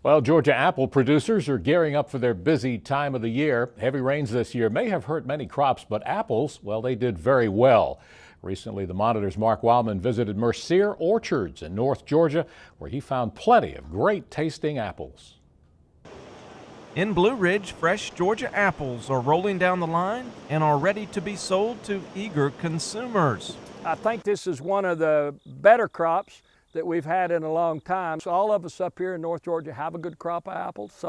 Well, Georgia apple producers are gearing up for their busy time of the year. Heavy rains this year may have hurt many crops, but apples, well, they did very well. Recently, the Monitor's Mark Wildman visited Mercier Orchards in North Georgia, where he found plenty of great tasting apples. In Blue Ridge, fresh Georgia apples are rolling down the line and are ready to be sold to eager consumers. I think this is one of the better crops that we've had in a long time. So all of us up here in North Georgia have a good crop of apples.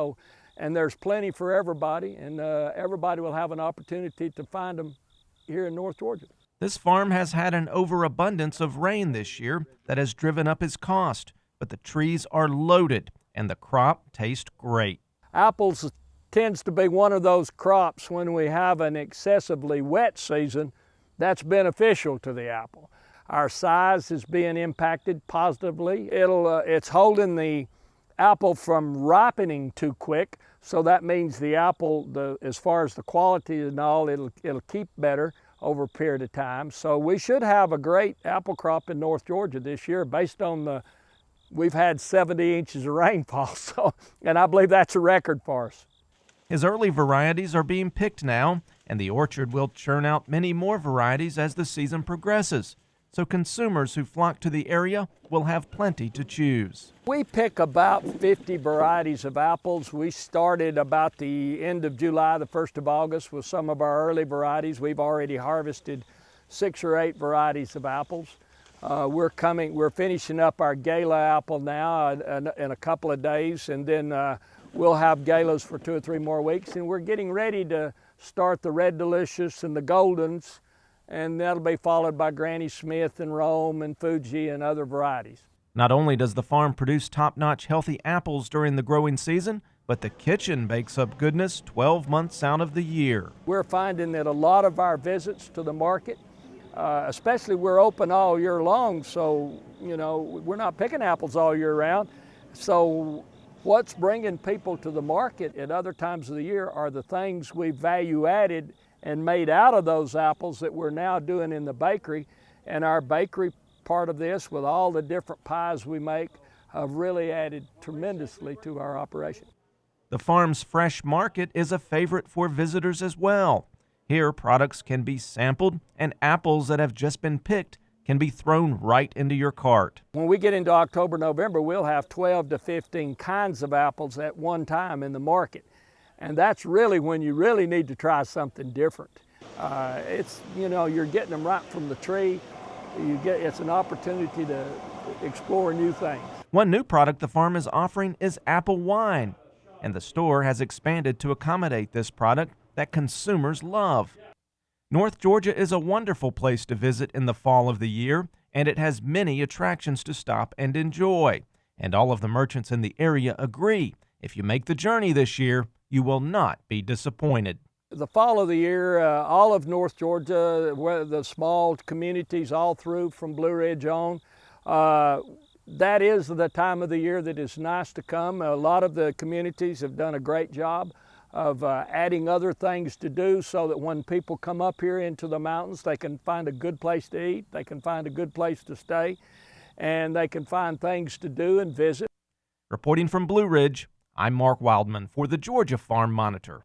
And there's plenty for everybody, and everybody will have an opportunity to find them here in North Georgia. This farm has had an overabundance of rain this year that has driven up his cost, but the trees are loaded and the crop tastes great. Apples tends to be one of those crops when we have an excessively wet season that's beneficial to the apple. Our size is being impacted positively. It's holding the apple from ripening too quick, so that means the apple, as far as the quality and all, it'll keep better over a period of time. So we should have a great apple crop in North Georgia this year based on we've had 70 inches of rainfall, and I believe that's a record for us. His early varieties are being picked now, and the orchard will churn out many more varieties as the season progresses. So consumers who flock to the area will have plenty to choose. We pick about 50 varieties of apples. We started about the end of July, the 1st of August with some of our early varieties. We've already harvested 6 or 8 varieties of apples. We're finishing up our Gala apple now in a couple of days, and then we'll have Galas for 2 or 3 more weeks, and we're getting ready to start the Red Delicious and the Goldens, and that'll be followed by Granny Smith and Rome and Fuji and other varieties. Not only does the farm produce top-notch healthy apples during the growing season, but the kitchen bakes up goodness 12 months out of the year. We're finding that a lot of our visits to the market, especially we're open all year long, so we're not picking apples all year round. So what's bringing people to the market at other times of the year are the things we value added and made out of those apples that we're now doing in the bakery. And our bakery part of this, with all the different pies we make, have really added tremendously to our operation. The farm's fresh market is a favorite for visitors as well. Here, products can be sampled, and apples that have just been picked can be thrown right into your cart. When we get into October, November, we'll have 12 to 15 kinds of apples at one time in the market. And that's really when you really need to try something different. You're getting them right from the tree. It's an opportunity to explore new things. One new product the farm is offering is apple wine, and the store has expanded to accommodate this product that consumers love. North Georgia is a wonderful place to visit in the fall of the year, and it has many attractions to stop and enjoy. And all of the merchants in the area agree. If you make the journey this year, you will not be disappointed. The fall of the year, all of North Georgia, the small communities all through from Blue Ridge on, that is the time of the year that is nice to come. A lot of the communities have done a great job of adding other things to do so that when people come up here into the mountains, they can find a good place to eat, they can find a good place to stay, and they can find things to do and visit. Reporting from Blue Ridge, I'm Mark Wildman for the Georgia Farm Monitor.